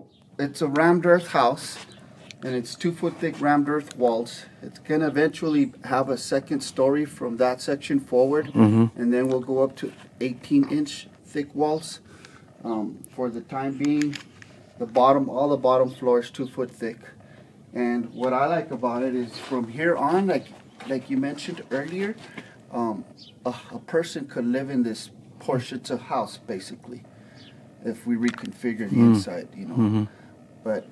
So it's a rammed earth house, and it's 2 foot thick rammed earth walls. It's gonna eventually have a second story from that section forward, and then we'll go up to 18-inch thick walls. For the time being, all the bottom floor is 2 foot thick. And what I like about it is from here on, like you mentioned earlier, a person could live in this portion. It's a house basically, if we reconfigure the inside, But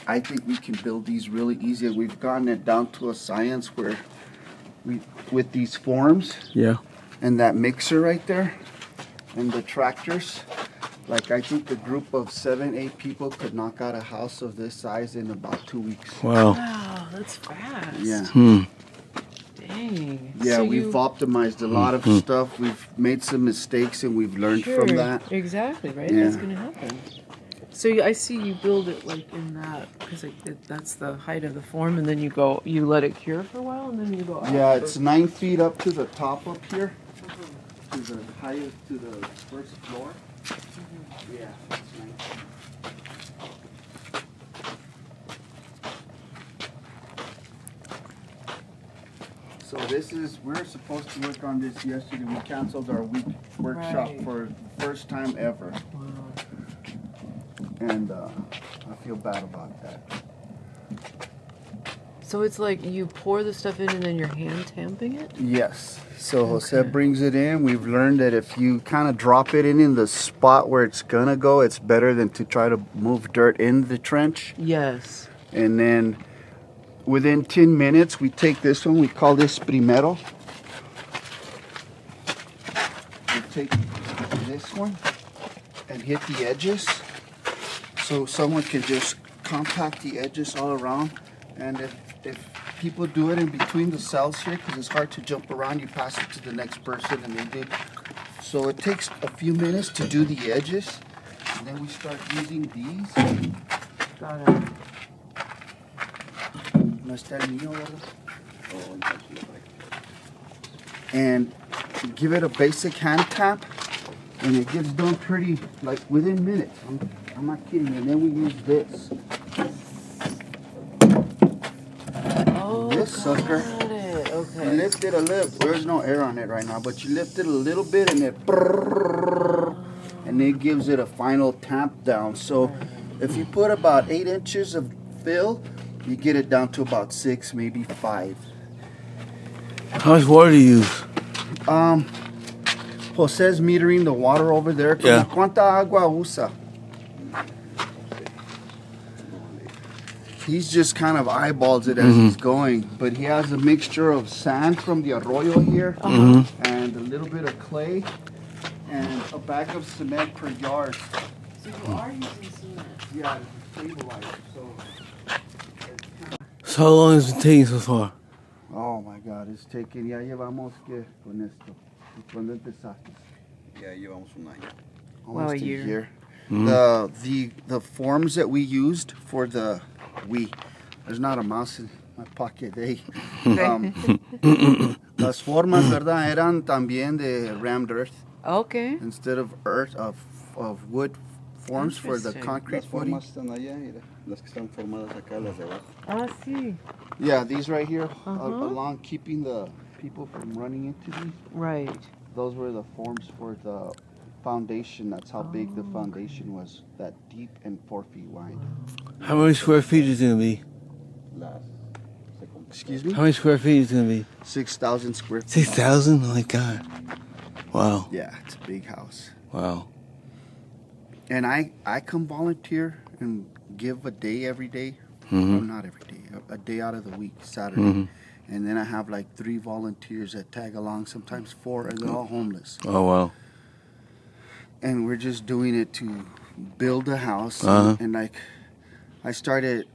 I think we can build these really easy. We've gotten it down to a science where with these forms, and that mixer right there, and the tractors, like I think a group of 7-8 people could knock out a house of this size in about 2 weeks. Wow, that's fast. Yeah. Dang. Yeah, So we've optimized a lot of stuff. We've made some mistakes and we've learned from that. Exactly, right? Yeah. That's gonna happen. So I see you build it like in that, because that's the height of the form, and then you let it cure for a while, and then you go up. Yeah, it's 9 feet up to the top up here, to the highest, to the first floor. Yeah, it's 9 feet. So we're supposed to work on this yesterday. We canceled our week workshop for the first time ever. Wow. And I feel bad about that. So it's like you pour the stuff in and then you're hand tamping it? Yes. So Jose brings it in. We've learned that if you kind of drop it in the spot where it's going to go, it's better than to try to move dirt in the trench. Yes. And then within 10 minutes, we take this one. We call this primero. We take this one and hit the edges. So someone can just compact the edges all around. And if people do it in between the cells here, because it's hard to jump around, you pass it to the next person and they do. So it takes a few minutes to do the edges. And then we start using these. Got it. No está el mío, ¿verdad? And give it a basic hand tap, and it gets done pretty, like within minutes. I'm not kidding. And then we use this. Oh, this sucker. got it. Okay. You lift it a little. There's no air on it right now, but you lift it a little bit, and it gives it a final tamp down. So if you put about 8 inches of fill, you get it down to about 6, maybe 5. how much water do you use? Jose's metering the water over there. Yeah. ¿Cuánta agua usa? He's just kind of eyeballs it as he's going, but he has a mixture of sand from the arroyo here, and a little bit of clay, and a bag of cement per yard. So you are using cement? Yeah, it's a stabilizer. So how long has it been taking so far? Oh my God, it's taking. Ya llevamos que con esto. ¿Cuándo empezaste? Ya llevamos un año. Almost a year. The forms that we used for there's not a mouse in my pocket. Las formas, ¿verdad? Eran también de rammed earth. Okay. Instead of of wood forms for the concrete Las footing. formas están allá, mira. Las que están formadas acá, las de abajo. Ah, sí. Yeah, these right here, along keeping the people from running into these. Right. Those were the forms for the foundation. That's how big the foundation was. That deep and 4 feet wide. How many square feet is it going to be? Excuse me? How many square feet is it going to be? 6,000 square feet. 6,000? Oh my God. Wow. Yeah, it's a big house. Wow. And I come volunteer and give a day every day. Well, not every day. A day out of the week, Saturday. And then I have like 3 volunteers that tag along, sometimes 4, and they're all homeless. Oh, wow. And we're just doing it to build a house. And like, I started,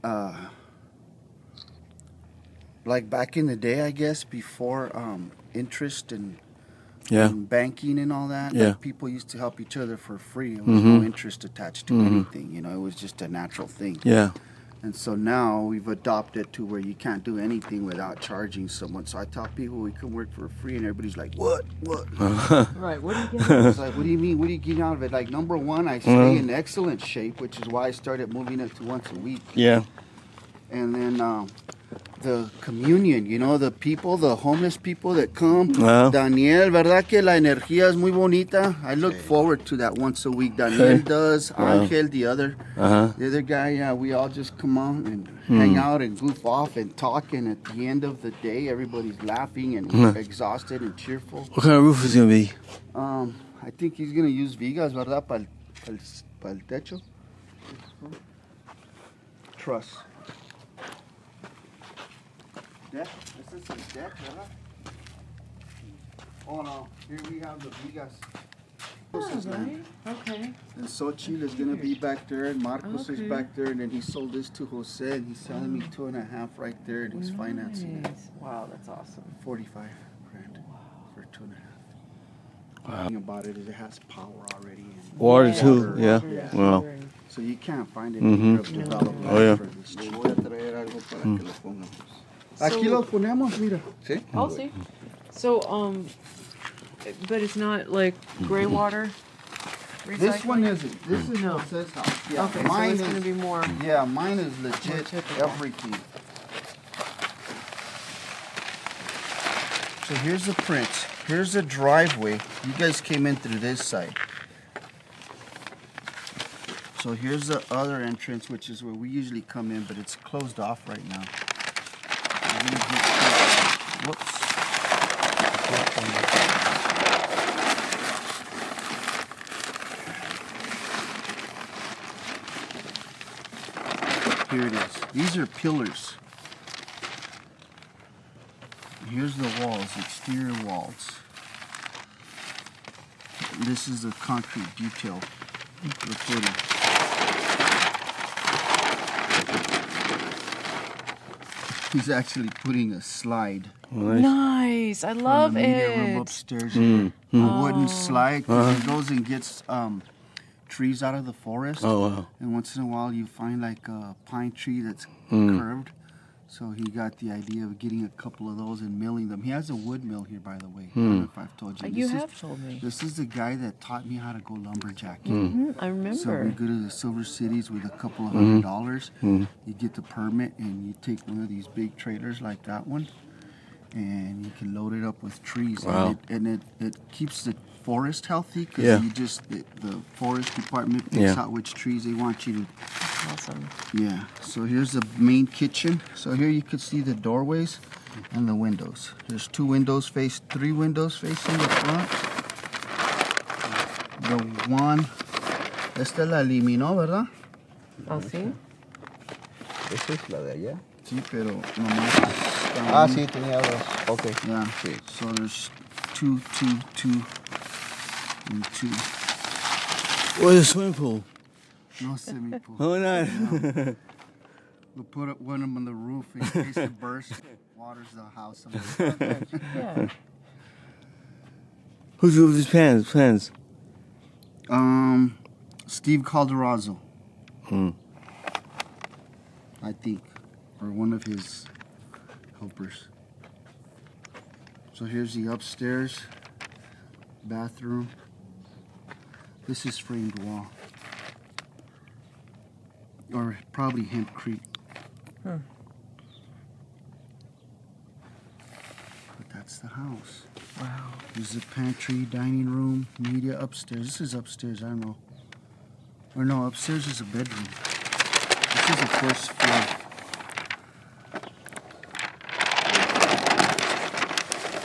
like back in the day, I guess, before interest and banking and all that. Yeah. Like, people used to help each other for free. There was no interest attached to anything. It was just a natural thing. Yeah. And so now we've adopted to where you can't do anything without charging someone. So I tell people we can work for free, and everybody's like, what? Right. What do you get? It's like, what do you mean? What are you getting out of it? Like, number one, I stay in excellent shape, which is why I started moving it to once a week. Yeah. And then the communion, you know, the people, the homeless people that come. Wow. Daniel, ¿verdad que la energía es muy bonita? I look forward to that once a week. Daniel does, Angel, the other guy, yeah, we all just come on and hang out and goof off and talk. And at the end of the day, everybody's laughing and exhausted and cheerful. What kind of roof is it gonna be? I think he's going to use vigas, ¿verdad? Para el techo. Truss. Deck? This is a deck, ¿verdad? Oh no, here we have the vigas. Right. Okay. And Xochitl is going to be back there, and Marcos is back there, and then he sold this to Jose, and he's selling me 2.5 right there, and he's financing it. Nice. Wow, that's awesome. 45 grand for 2.5. The thing about it is it has power already. And Water too, yeah. Wow. so you can't find any developed Oh, yeah. for this. Les voy a traer algo para que lo pongan. Aquí lo ponemos, mira. ¿Sí? I'll see. So, but it's not like gray water. This one recycling? isn't. This is No. Jose's house. Yeah, Okay, so mine it's is. going to be more. Yeah, mine is legit typical. everything. So here's the prints. Here's the driveway. You guys came in through this side. So here's the other entrance, which is where we usually come in, but it's closed off right now. Whoops. Here it is. These are pillars. Here's the walls, exterior walls. This is the concrete detail, the footing. He's actually putting a slide Nice. I from love the media room it. upstairs. A wooden slide. 'Cause he goes and gets trees out of the forest. Oh, wow. And once in a while you find like a pine tree that's curved. So he got the idea of getting a couple of those and milling them. He has a wood mill here, by the way. I don't know if I've told you. You This is- have told me. This is the guy that taught me how to go lumberjacking. I remember. So we go to the Silver Cities with a couple of $100. You get the permit and you take one of these big trailers like that one, and you can load it up with trees. Wow. And it keeps the forest healthy because Yeah. you just the forest department picks Yeah. out which trees they want you to. Awesome. Yeah. So here's the main kitchen. So here you could see the doorways and the windows. There's three windows facing the front. The one, esta la eliminó, ¿verdad? I'll see. Esa es la de allá. Sí, pero nomás está Ah, ahí. sí, tenía dos. Ok. Yeah. Sí. So there's two, and two. Where's the swimming pool? No swimming pool. Oh, not. We'll put one of them on the roof in case it bursts. Waters the house. Yeah. Who drew these plans? Steve Calderazzo. Hmm. I think, or one of his helpers. So here's the upstairs bathroom. This is framed wall, or probably hempcrete. But that's the house. Wow. There's the pantry, dining room, media upstairs. This is upstairs, I don't know. Or no, upstairs is a bedroom. This is the first floor.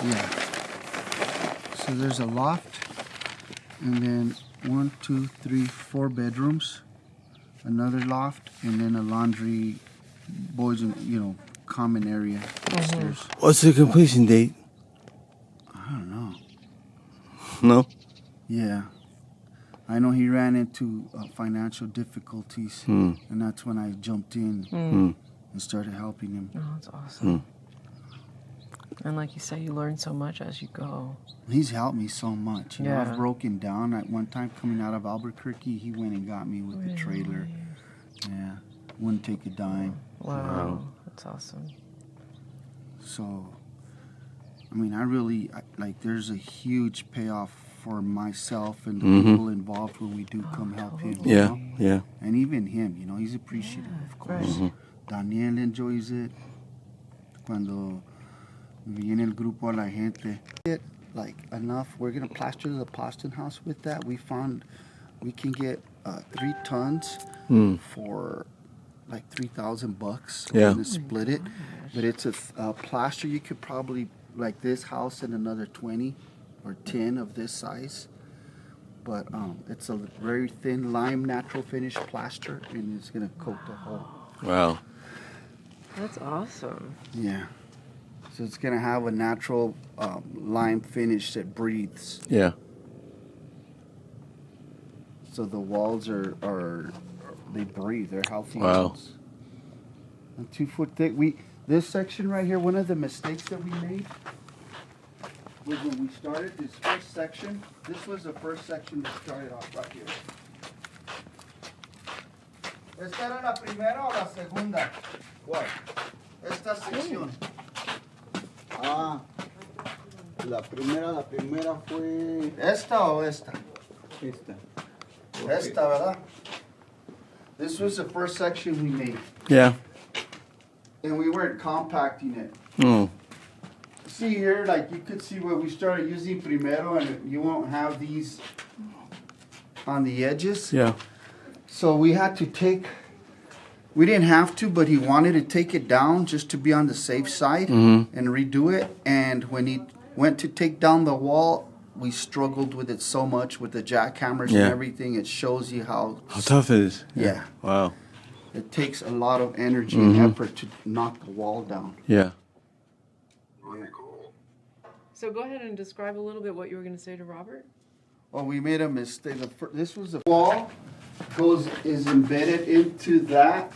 Yeah. So there's a loft, and then 1, 2, 3, 4 bedrooms, another loft, and then a laundry, boys and common area upstairs. What's the completion date? I don't know. No? Yeah. I know he ran into financial difficulties, and that's when I jumped in and started helping him. Oh, that's awesome. And like you say, you learn so much as you go. He's helped me so much. You know, Yeah. I've broken down. At one time coming out of Albuquerque, he went and got me with the trailer. Yeah. Wouldn't take a dime. Wow. That's awesome. So, I mean, like, there's a huge payoff for myself and the people involved when we do come help him. you Yeah, know? yeah. And even him, he's appreciative, of course. Daniel enjoys it. Cuando viene el grupo a la gente. Like, enough, we're going to plaster the Poston house with that. We found we can get 3 tons for like $3,000. Yeah. We're going to split it. But it's a plaster. You could probably, like this house, and another 20 or 10 of this size. But it's a very thin lime natural finish plaster, and it's going to coat the whole. Wow. That's awesome. Yeah. So it's going to have a natural lime finish that breathes. Yeah. So the walls are they breathe. They're healthy Wow. walls. And 2 foot thick. This section right here, one of the mistakes that we made was when we started this first section. This was the first section that started off right here. ¿Esta era la primera o la segunda? ¿Cuál? Esta sección. Ah, la primera fue ¿Esta o esta? esta. Esta, ¿verdad? This was the first section we made. Yeah. And we weren't compacting it. Oh. See here, like you could see where we started using primero, and you won't have these on the edges. Yeah. So we had to we didn't have to, but he wanted to take it down just to be on the safe side and redo it. And when he went to take down the wall, we struggled with it so much with the jackhammers and everything. It shows you how tough it is. Yeah. Wow. It takes a lot of energy and effort to knock the wall down. Yeah. So go ahead and describe a little bit what you were going to say to Robert. Well, we made a mistake. This was the wall is embedded into that.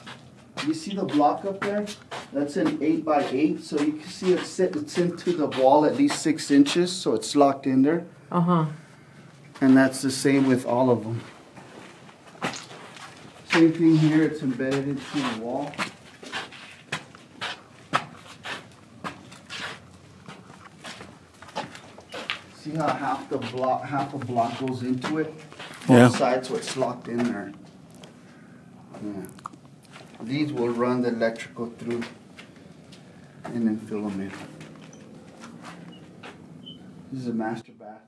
You see the block up there? That's an 8x8. So you can see it's into the wall at least 6 inches. So it's locked in there. And that's the same with all of them. Same thing here. It's embedded into the wall. See how half a block goes into it? Both sides, so it's locked in there. Yeah. These will run the electrical through and then fill them in. This is a master bath.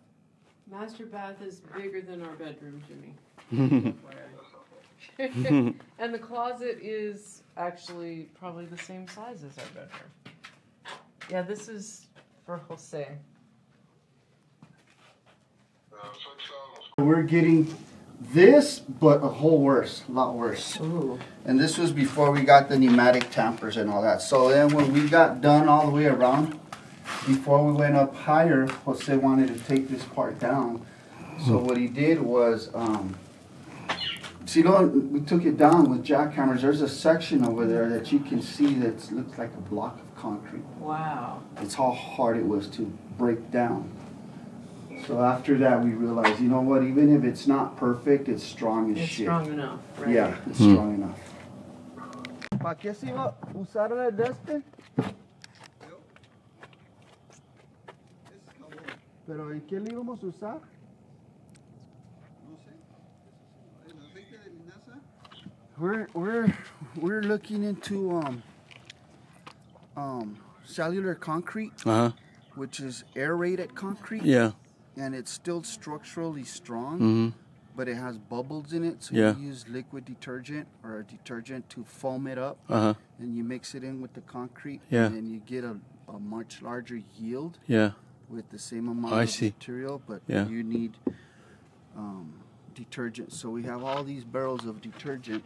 Master bath is bigger than our bedroom, Jimmy. And the closet is actually probably the same size as our bedroom. Yeah, this is for Jose. We're getting this, but a lot worse. Ooh. And this was before we got the pneumatic tampers and all that. So then when we got done all the way around, before we went up higher, Jose wanted to take this part down. So what he did was, we took it down with jackhammers. There's a section over there that you can see that looks like a block of concrete. Wow. It's how hard it was to break down. So after that, we realized, you know what? Even if it's not perfect, it's strong as It's shit. strong enough, right? Yeah, it's strong enough. ¿Para qué se iba a usar el de este? ¿Pero en qué le íbamos a usar? We're looking into cellular concrete, which is aerated concrete. Yeah. And it's still structurally strong, but it has bubbles in it. So you use liquid detergent or a detergent to foam it up, and you mix it in with the concrete, and then you get a much larger yield with the same amount of material, but you need detergent. So we have all these barrels of detergent,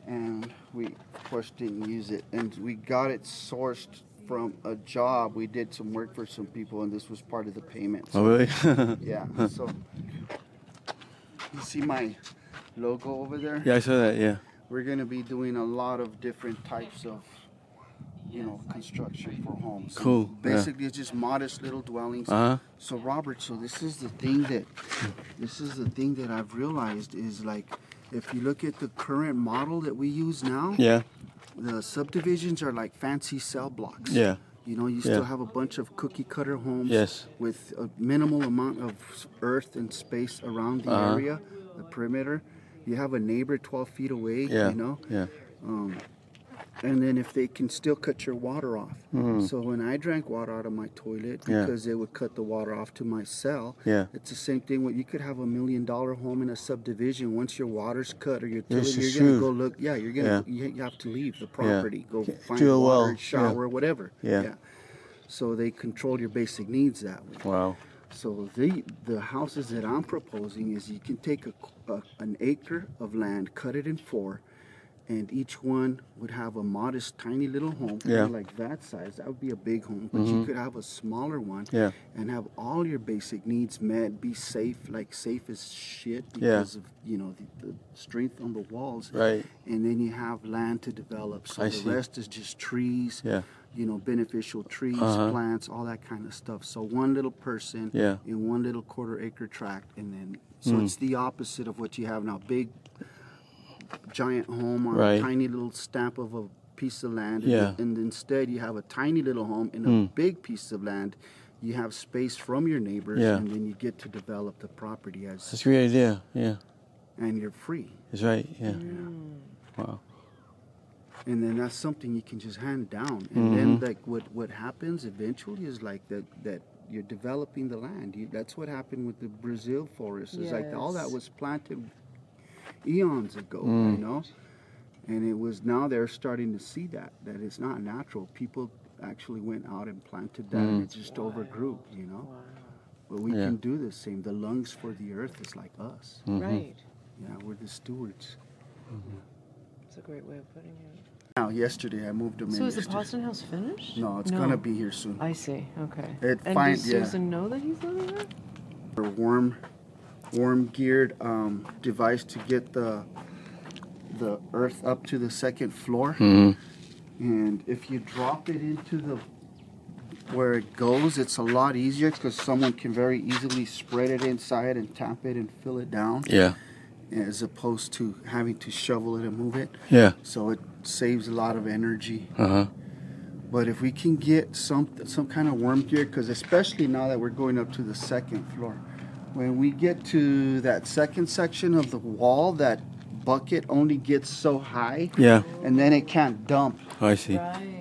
and we, of course, didn't use it. And we got it sourced from a job. We did some work for some people, and this was part of the payment. So, Oh, really? yeah. So you see my logo over there? Yeah, I saw that. Yeah. We're going to be doing a lot of different types of, construction for homes. Cool. Basically, it's just modest little dwellings. So Robert, this is the thing that I've realized is like if you look at the current model that we use now, Yeah. the subdivisions are like fancy cell blocks. Yeah. You know, you still have a bunch of cookie cutter homes Yes. with a minimal amount of earth and space around the area, the perimeter. You have a neighbor 12 feet away, Yeah. you know. Yeah. And then if they can still cut your water off. So when I drank water out of my toilet, Yeah. because they would cut the water off to my cell, Yeah. it's the same thing. You could have $1 million home in a subdivision. Once your water's cut or your Yes, utility, it's you're gonna true. go look. Yeah, you're gonna you have to leave the property, go find Drill a water, well. shower, whatever. Yeah. So they control your basic needs that way. Wow. So the houses that I'm proposing is you can take an acre of land, cut it in 4, and each one would have a modest, tiny little home, Yeah. like that size. That would be a big home, but you could have a smaller one, Yeah. and have all your basic needs met. Be safe, like safe as shit Yeah. because of the strength on the walls. Right. And then you have land to develop. So I the see. rest is just trees. Yeah. Beneficial trees, plants, all that kind of stuff. So one little person Yeah. in one little quarter-acre tract, and then so it's the opposite of what you have now. Big, giant home on Right. a tiny little stamp of a piece of land, Yeah. and instead you have a tiny little home in a big piece of land. You have space from your neighbors, Yeah. and then you get to develop the property That's a great idea. Yeah. and you're free. That's right. Yeah. Wow. And then that's something you can just hand down. And then like what happens eventually is like that you're developing the land. That's what happened with the Brazil forest. It's like all that Yes. was planted eons ago, you know? And it was now they're starting to see that it's not natural. People actually went out and planted that and it just overgrew, you know? But we Yeah. can do the same. The lungs for the earth is like us. Right. Yeah, we're the stewards. That's a great way of putting it. Now, yesterday I moved them So in. is the yesterday. Boston house finished? No, it's gonna be here soon. I see. Okay. It And fine- does yeah. Susan know that he's living there? A worm geared device to get the earth up to the second floor. And if you drop it into the where it goes, it's a lot easier because someone can very easily spread it inside and tap it and fill it down, Yeah. as opposed to having to shovel it and move it. Yeah. So it saves a lot of energy. Uh-huh. But if we can get some kind of worm gear, because especially now that we're going up to the second floor, when we get to that second section of the wall, that bucket only gets so high, Yeah. and then it can't dump. I see. Right.